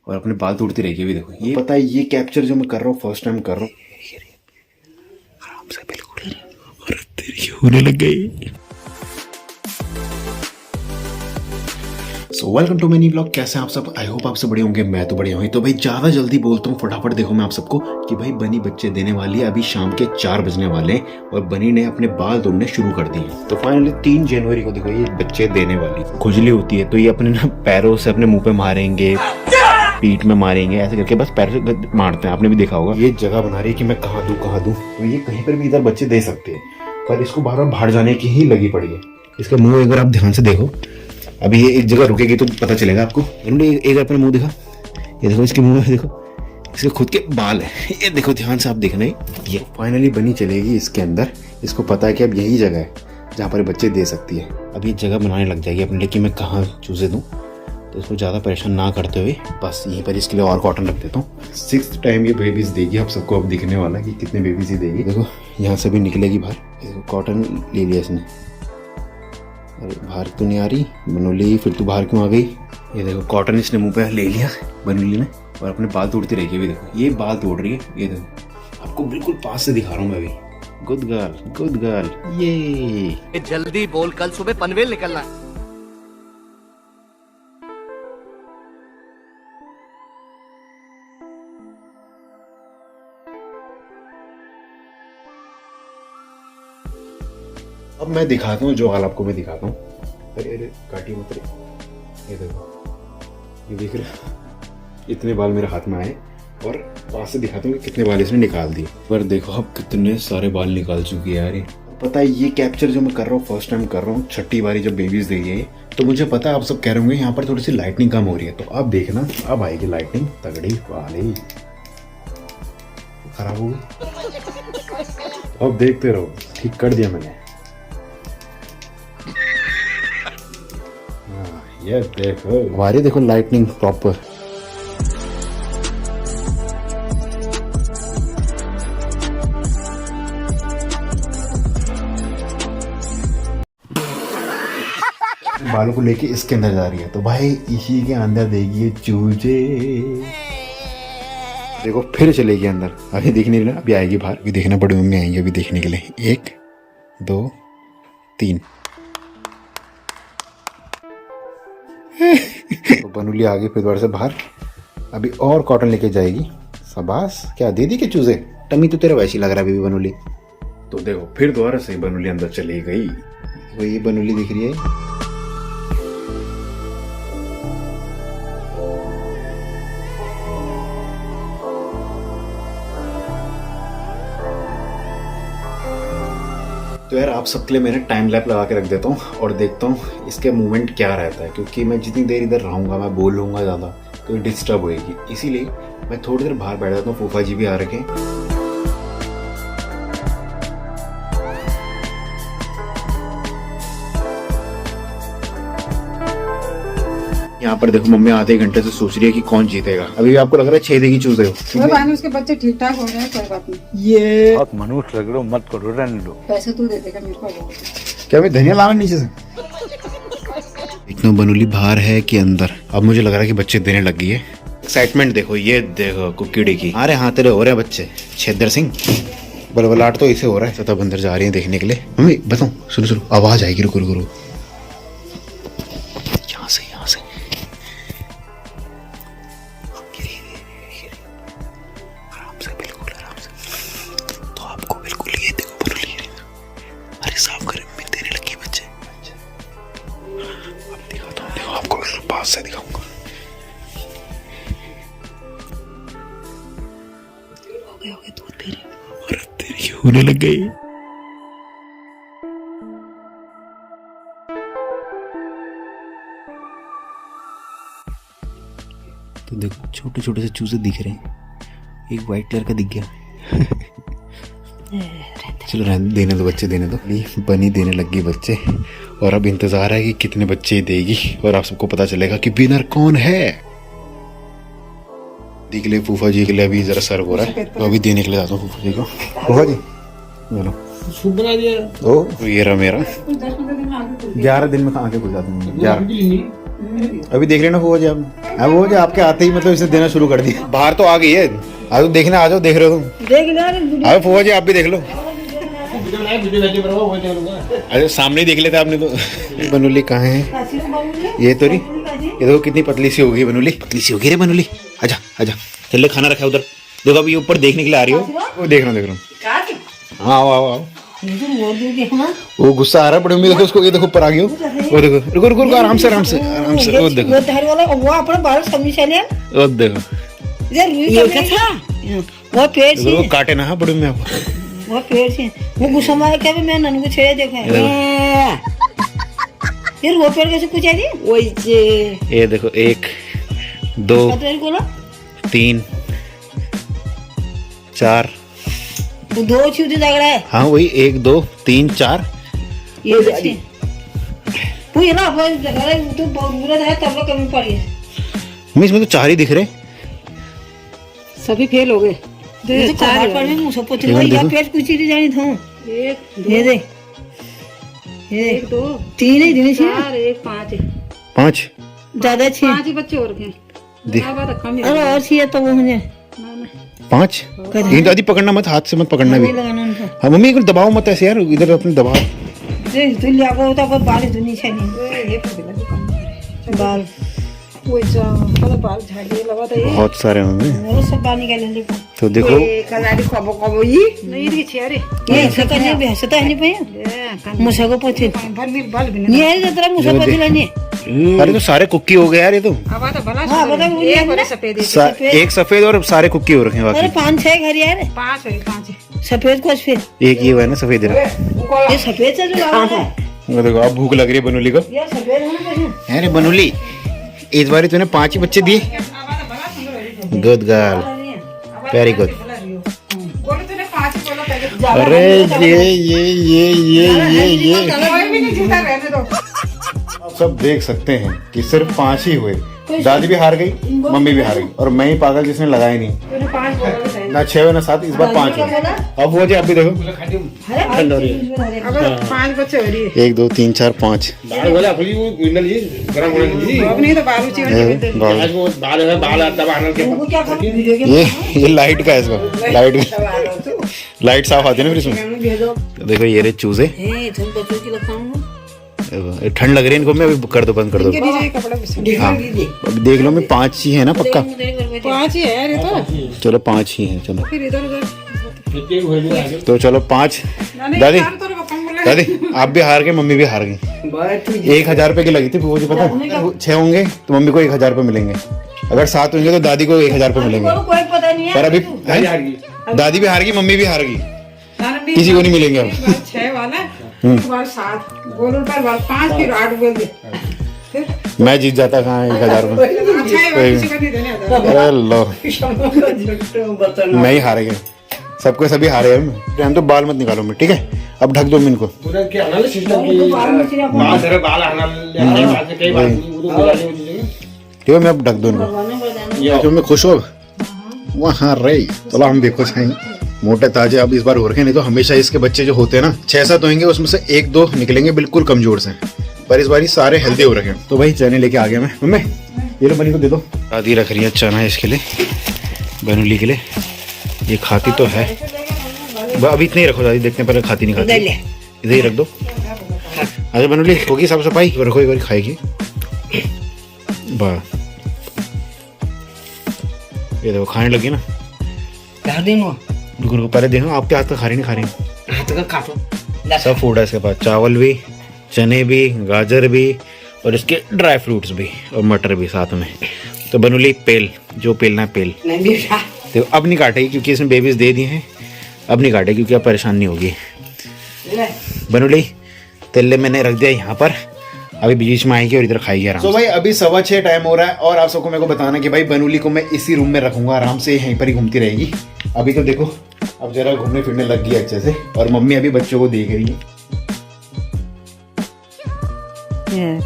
और अपने बाल तोड़ती रहेगी। अभी देखो ये पता है, ये कैप्चर जो मैं कर रहा हूँ फर्स्ट टाइम कर रहा हूँ आराम से बिल्कुल, और तेरी होने लग गई। So welcome to many blog. कैसे हैं आप सब? आई होप आप सब बढ़िया होंगे। मैं तो बढ़िया हूँ। तो भाई ज़्यादा जल्दी बोलता हूँ, फटाफट देखो मैं आप सबको कि भाई बनी बच्चे देने वाली है। अभी शाम के 4 बजने वाले हैं और बनी ने अपने बाल तोड़ने शुरू कर दिए। तो फाइनली 3 जनवरी को देखो ये बच्चे देने वाली। खुजली होती है तो ये अपने ना पैरों से अपने मुंह पे मारेंगे, पीठ में मारेंगे, ऐसे करके बस पैर से मारते हैं। आपने भी देखा होगा। ये जगह बना रही है कि मैं कहाँ दूँ। तो ये कहीं पर भी इधर बच्चे दे सकते हैं, पर इसको बार बार बाहर जाने की ही लगी पड़ी है। इसका मुंह अगर आप ध्यान से देखो, अभी ये एक जगह रुकेगी तो पता चलेगा आपको। एक अपना मुंह दिखा, ये देखो इसके मुंह में देखो, इसके खुद के बाल है। ये देखो ध्यान से आप देखना। ये फाइनली बनी चलेगी इसके अंदर। इसको पता है कि अब यही जगह है जहाँ पर बच्चे दे सकती है। अब ये जगह बनाने लग जाएगी अपने लिए कि मैं कहाँ चूजे दूँ। तो इसको ज़्यादा परेशान ना करते हुए बस यहीं पर इसके लिए और कॉटन रख देता हूँ। 6th टाइम ये बेबीज देगी। आप सबको अब दिखने वाला कि कितने बेबीज ही देगी। देखो यहाँ से भी निकलेगी बाहर। देखो कॉटन ले लिया इसने। अरे बाहर तो नहीं आ रही बनोली, फिर तू बाहर क्यों आ गई? ये देखो कॉटन इसने मुंह पे ले लिया बनोली ने, और अपने बाल तोड़ती रहेगी। अभी देखो ये बाल तोड़ रही है। ये देखो आपको बिल्कुल पास से दिखा रहा हूँ मैं अभी। गुड गर्ल ये जल्दी बोल, कल सुबह पनवेल निकलना है। अब मैं दिखाता हूँ जो हाल आपको मैं दिखाता हूँ। अरे काटी मत रे। ये देखो, ये देख रहे इतने बाल मेरे हाथ में आए, और पास से दिखाता हूँ कि कितने बाल इसने निकाल दिए। पर देखो अब कितने सारे बाल निकाल चुकी है यार। ये पता है ये कैप्चर जो मैं कर रहा हूँ फर्स्ट टाइम कर रहा हूँ, 6ठी बारी जब बेबीज दे रही है। तो मुझे पता है आप सब कह रहे होंगे यहाँ पर थोड़ी सी लाइटनिंग कम हो रही है। तो अब देखना अब आएगी लाइटनिंग तगड़ी वाली। खराब हो गई, अब देखते रहो। ठीक कर दिया मैंने। ये देखो हमारी देखो लाइटनिंग प्रॉपर। बालों को लेके इसके अंदर जा रही है। तो भाई इसी के अंदर देगी ये चूजे। देखो फिर चलेगी अंदर। अभी देखने के लिए अभी आएगी बाहर। अभी देखना बड़ी मम्मी आएंगे अभी देखने के लिए। 1 2 3 तो बनूली आ गई फिर दोबारा से बाहर। अभी और कॉटन लेके जाएगी। शाबाश। क्या दे दी के चूजे? टमी तो तेरा वैसी लग रहा है अभी बनूली। तो देखो फिर दोबारा से बनूली अंदर चली गई। वही बनूली दिख रही है। तो यार आप सबके लिए मैंने टाइम लैप लगा के रख देता हूँ और देखता हूँ इसके मूवमेंट क्या रहता है, क्योंकि मैं जितनी देर इधर रहूँगा मैं बोलूँगा ज़्यादा तो डिस्टर्ब होएगी। इसीलिए मैं थोड़ी देर बाहर बैठ जाता हूँ। फूफा जी भी आ रखे हैं। यहाँ पर देखो मम्मी आधे घंटे से सोच रही है कि कौन जीतेगा। अभी आपको लग रहा है 6 देगी चूजे हो। उसके बच्चे ठीक ठाक हो गए, कोई बात नहीं। ये बहुत मनुष्य लग रहे हो, मत करो, रहने दो। पैसे तू दे देगा मेरे को। क्या मैं धनिया लाना नीचे से? इतना बनूली बाहर है कि अंदर। अब मुझे लग रहा है कि बच्चे देने लग गई है। एक्साइटमेंट देखो, ये देखो कुकीड़ी की। अरे हाँ तेरे हो रहे हैं बच्चे। छेदर सिंह बलबलाट तो इसे हो रहा है। तब अंदर जा रही है देखने के लिए। मम्मी बताऊँ, सुनो आवाज आएगी। रुको यहाँ से आराम से बिल्कुल आराम से। तो आपको बिल्कुल ये देखो बनूली। अरे साफ करे में देने लगी बच्चे। अब दिखाता हूँ, देखो आपको बिल्कुल पास से दिखाऊंगा। हो गए दूध दे रही। अरे तेरी होने लग गई। तो देखो छोटे छोटे से चूजे दिख रहे हैं। एक वाइट कलर का दिख गया। चलो रहने देने दो, बच्चे देने दो। बनी देने लग गई बच्चे, और अब इंतजार है कि कितने बच्चे देगी और आप सबको पता चलेगा कि विनर कौन है। दी के लिए फूफा जी के लिए अभी जरा सर्व हो रहा है, तो अभी देने के लिए जाता हूँ फूफा जी को। फूफा जी बोलो। सूप बना दिया। ओ ये रहा मेरा। 11 दिन में खा के खुल जाते हैं। अभी देख लेना फूफा जी आप। अब वो जो आपके आते ही मतलब इसे देना शुरू कर दिया। बाहर तो आ गई है, आ जाओ देखना, आ जाओ, देख रहे हो तुम? देख ले आओ फूफा जी आप भी देख लो। अरे सामने ही देख लेते आपने तो। बनूली कहाँ है? ये तो नहीं, ये देखो कितनी पतली सी होगी बनूली, पतली सी होगी रे बनूली। आजा आजा, चल खाना रखा है उधर, देखो अभी ऊपर देखने के लिए आ रही हो। वो देख रहा हूँ। हाँ आओ आओ आओ। वो गुस्सा आ रहा है बड़ी उम्मीद, देखो उसको, ये देखो ऊपर आ गई हो। वो देखो, रुको रुको रुको, आराम से आराम से आराम से। वो देखो वो अपना बाल समझ ले वो देखो, वो पेड़ से वो काटे ना बड़ी में आप। वो पेड़ से वो गुस्सा मार के मैं नन को छेड़े देखा है। फिर वो पेड़ कैसे कुछ है वही ये देखो 1 2 3 4 दो छुट्टी लग रहा है। हाँ वही 1 2 3 4। ये देखिए वो ना अपन लग रहा है तो बहुत बुरा है, तब लोग कमी पड़ी है। मैं इसमें तो 4 ही दिख रहे। सभी फेल हो गए। ये तो चार पर में मुझे पता नहीं या पेट कुछ ही जानी था। ये देख, ये 1 2 3 ही दिन से 4 1 5 5 ज्यादा 6 5 ही बच्चे और के अरे और चाहिए तो वो मुझे 5 3 दादी पकड़ना मत, हाथ से मत पकड़ना भी। हाँ मम्मी को दबाओ मत ऐसे यार, इधर अपने दबाओ। तू लिया को तो बाल धुनी से नहीं बाल वो जो बाल झाड़ी लगा था। बहुत सारे मम्मी, वो सब बाल निकाल ले तो देखो कलाड़ी खबो खबो ये नहीं रे छेरे ये सकने भी हंसता है नहीं भैया मुझे को पूछे ये है जरा मुझे पता नहीं। अरे तो सारे कुक्की हो गए यार ये तो। अब तो भला हां बता ये सफेद एक सफेद और सारे कुक्की हो रखे हैं बाकी। अरे 5 6 घर यार 5 है 5 सफेद को फिर एक ये हुआ है ना सफेद। ये सफेद से जो लगा है वो देखो अब भूख लग रही है बनूली को। ये सफेद है ना। अरे बनूली इस बार तूने 5 ही बच्चे दिए। Good girl, very good. अरे ये आप सब देख सकते हैं कि सिर्फ 5 ही हुए। दादी भी हार गई, मम्मी भी हार गई और मैं ही पागल जिसने लगाया नहीं। ना 6 ना 7, इस बार 5 हुए। अब वो जी आप भी देखो ठंड हो रही है। 5 बच्चे हो रही है 1 2 3 4 5। ये लाइट का है, इसको लाइट साफ आती है ना फिर इसमें। देखो ये रे चूजे, ठंड लग रही है इनको। मैं अभी कर दो, बंद कर दो। हाँ अब देख लो, मैं 5 ही है ना पक्का? 5 ही है ये तो। चलो 5 ही है, चलो फिर इधर तो चलो 5। दादी दादी आप भी हार गए, मम्मी भी हार गई। 1000 रुपए की लगी थी वो, पता 6 होंगे तो मम्मी को 1000 रुपए मिलेंगे, अगर 7 होंगे तो दादी को 1000 रुपए मिलेंगे। कोई पता नहीं है पर अभी दादी भी हार गई, मम्मी भी हार गई, किसी को नहीं मिलेंगे अब। 6 वाला 7 बोल पर 5 फिर 8 बोल दे। मैं जीत जाता कहाँ 1000 रुपए। अरे लो मैं ही हार गया, सबको सभी हारे हैं। हम तो बाल मत निकालो मैं, ठीक है? अब ढक दो इनको। ठीक है मैं अब ढक दो इनको। तो मैं खुश हो वहाँ रही, चलो हम भी खुश हैं। मोटे ताजे अब इस बार हो रखे, नहीं तो हमेशा इसके बच्चे जो होते हैं ना 6-7 होंगे, उसमें से 1-2 निकलेंगे बिल्कुल कमजोर से, पर इस बार सारे हेल्दी हो रखे हैं। तो भाई चने लेके आ गया मैं। मम्मी ये लो बनी को दे दो। दादी रख रही है चना इसके लिए, बनूली के लिए। ये खाती तो है, अभी इतने ही रखो दादी, देखते हैं पहले खाती नहीं खाती। इधर ही रख दो। अच्छा बनूली होगी साफ सफाई, रखो एक बार खाएगी। वाह ये देखो खाने लगी ना। रुको पहले देखो आपके हाथ का खा रही नहीं खा रही? हाथ का खा सब फूड है इसके पास, चावल भी, चने भी, गाजर भी और इसके ड्राई फ्रूट्स भी और मटर भी साथ में। तो बनूली पेल, जो पेलना है पेल। तो अब नहीं काटेगी क्योंकि इसने बेबीज दे दिए हैं, अब नहीं काटेगी क्योंकि अब परेशान नहीं होगी। बनूली तेल मैंने रख दिया यहाँ पर, अभी बीच में आएगी और इधर खाएगी आराम से। तो भाई अभी 6:15 टाइम हो रहा है और आप सबको मेरे को बताना कि भाई बनूली को मैं इसी रूम में रखूंगा, आराम से यहीं पर ही घूमती रहेगी। अभी तो देखो अब जरा घूमने फिरने लग गई अच्छे से, और मम्मी अभी बच्चों को देख रही है।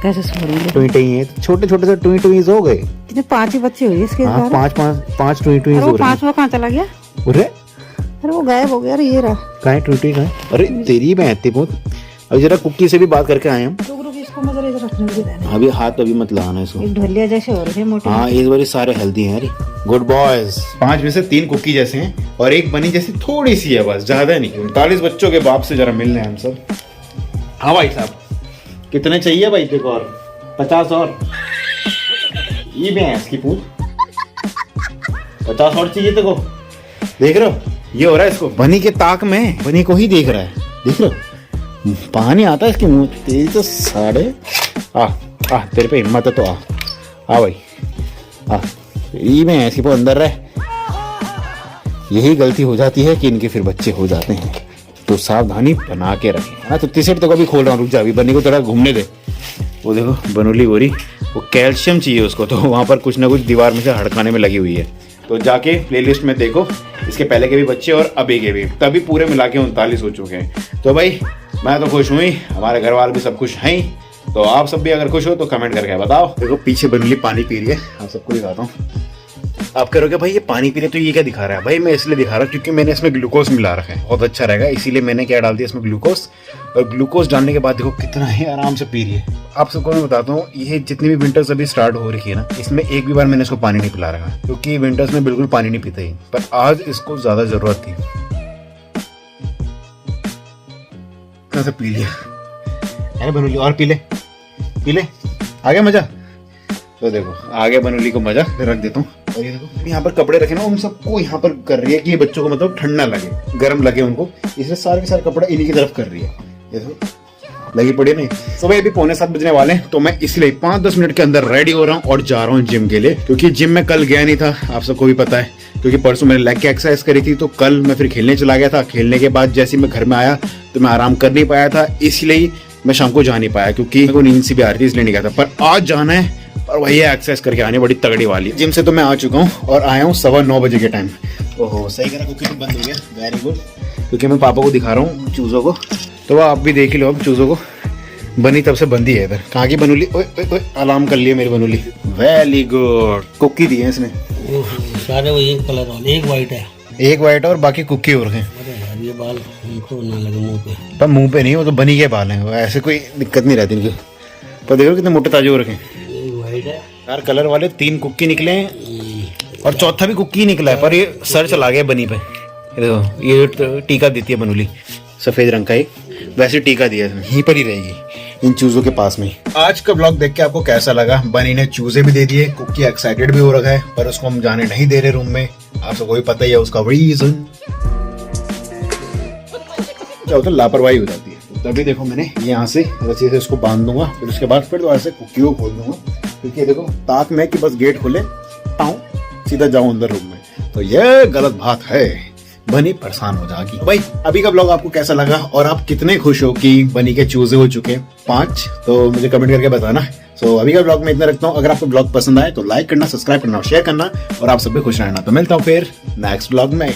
कैसे सो रही है? टुई टुई है, छोटे छोटे से टुई टुईज हो गए। कितने 5 ही बच्चे हुए इसके? हाँ 5 टुई टुईज हो रहे हैं। 5वां कहाँ चला गया? अरे वो गायब हो गया। अरे ये रहा। कहाँ है टुई टुई? कहाँ? अरे तेरी मैं आती बहुत। अब जरा कुक्की से भी बात करके आए हम। इसको मजा इधर रखने में देना। अभी हाथ अभी मत लगाना इसको। एक ढलिया जैसे हो रहे हैं मोटे। हाँ इस बार सारे हेल्दी हैं यार। Good boys. 5 में से 3 कुकी जैसे हैं और एक बनी जैसी थोड़ी सी है, बस ज्यादा नहीं। 39 बच्चों के बाप से जरा मिलने हम सब। हाँ भाई साहब कितने चाहिए भाई? देखो और 50 और ये भी है इसकी पूछ। 50 और चाहिए देखो। देख रहे हो ये हो रहा है इसको बनी के ताक में, बनी को ही देख रहा है। देख रहे हो पानी आता है इसके मुंह तेज तो साढ़े। आ तेरे पे हिम्मत है तो आ भाई आ ये में ऐसी को अंदर रह। यही गलती हो जाती है कि इनके फिर बच्चे हो जाते हैं, तो सावधानी बना के रखें। हाँ तो तीसरे तो कभी खोल रहा हूँ, रुक जा अभी बनी को थोड़ा घूमने दे। वो देखो बनोली हो रही, वो कैल्शियम चाहिए उसको, तो वहाँ पर कुछ ना कुछ दीवार में से हड़काने में लगी हुई है। तो जाके प्लेलिस्ट में देखो इसके पहले के भी बच्चे और अभी के भी, तभी पूरे मिला के 39 हो चुके हैं। तो भाई मैं तो खुश हुई, हमारे घर वाले भी सब खुश हैं। तो आप सब भी अगर खुश हो तो कमेंट करके बताओ। देखो पीछे बनोली पानी पी रही है, आप सबको दिखाता हूँ। आप करोगे भाई ये पानी पी रहे तो ये क्या दिखा रहा है? भाई मैं इसलिए दिखा रहा हूँ क्योंकि मैंने इसमें ग्लूकोज मिला रखा है, बहुत अच्छा रहेगा, इसीलिए मैंने क्या डाल दिया इसमें ग्लूकोज। और ग्लूकोज डालने के बाद देखो कितना ही आराम से पी रही है। आप सबको मैं बताता हूँ ये जितनी भी विंटर्स अभी स्टार्ट हो रही है ना, इसमें एक भी बार मैंने इसको पानी नहीं पिला रखा क्योंकि विंटर्स में बिल्कुल पानी नहीं पीता ही, पर आज इसको ज्यादा जरूरत थी। कैसे पी लिया? अरे बनोली और पी ले, आ गया मजा। तो देखो आगे बनोली को मजा रख देता हूँ। और ये देखो यहाँ पर कपड़े रखे ना, उन सबको यहाँ पर कर रही है कि ये बच्चों को मतलब ठंड ना लगे, गर्म लगे उनको, इसलिए सारे के सारे कपड़े इन्हीं की तरफ कर रही है। ये देखो लगी पड़ी नहीं। सुबह अभी 6:45 बजने वाले हैं, तो मैं इसलिए 5-10 मिनट के अंदर रेडी हो रहा हूँ और जा रहा हूँ जिम के लिए, क्योंकि जिम में कल गया नहीं था, आप सबको भी पता है, क्योंकि परसों मैंने लेग की एक्सरसाइज करी थी। तो कल मैं फिर खेलने चला गया था, खेलने के बाद जैसे मैं घर में आया तो मैं आराम कर नहीं पाया था, इसलिए मैं शाम को जा नहीं पाया क्योंकि मेरे को नींद सी भी आ रही थी, इसलिए नहीं गया था। पर आज जाना है और वही एक्सरसाइज करके आने बड़ी तगड़ी वाली। जिम से तो मैं आ चुका हूँ और आया हूँ 9:15 बजे के टाइम। ओहो सही करा, कुकिंग बंद हो गया, वेरी गुड। क्योंकि मैं पापा को दिखा रहा हूँ चूज़ों को, तो वो आप भी देख ही लो अब चूज़ों को। बनी तब से बंदी है इधर। कहाँ की बनोली? ओए अलार्म कर लिया मेरी बनोली। वेरी गुड, कुकी दी है इसने। सारे वो एक कलर वाले, एक वाइट है, एक वाइट और बाकी कुकी और हैं। अरे यार ये बाल उनको ना लगे मुंह पे। पर मुंह पे नहीं, वो तो बनी के बाल हैं, ऐसे कोई दिक्कत नहीं रहती इनकी। पर देखो कितने मोटे ताजे हो रखे हैं। वाइट है यार कलर वाले 3 कुक्की निकले हैं और चौथा भी कुक्की निकला है, पर ये सर चला गया बनी पे। ये देखो ये टीका देती है बनोली, सफेद रंग का एक, वैसे टीका दिया है, यहीं पर ही रहेगी इन चूजों के पास में। आज का ब्लॉग देख के आपको कैसा लगा? बनी ने चूजे भी दे दिए, कुक्की एक्साइटेड भी हो रखा है, पर उसको हम जाने नहीं दे रहे रूम में। आप सबको भी पता ही है उसका रीजन क्या होता है, लापरवाही हो जाती है। तभी देखो मैंने यहाँ से रस्सी से उसको बांध दूंगा, फिर उसके बाद फिर दोबारा से कुक्की को खोल दूंगा, क्योंकि देखो ताक में कि बस गेट खोले टाऊं सीधा जाऊं अंदर रूम में, तो ये गलत बात है, बनी परेशान हो जाएगी। भाई अभी का ब्लॉग आपको कैसा लगा और आप कितने खुश हो कि बनी के चूजे हो चुके 5, तो मुझे कमेंट करके बताना। सो अभी का ब्लॉग में इतना रखता हूँ। अगर आपको ब्लॉग पसंद आए तो लाइक करना, सब्सक्राइब करना और शेयर करना, और आप सब भी खुश रहना। तो मिलता हूँ फिर नेक्स्ट ब्लॉग में।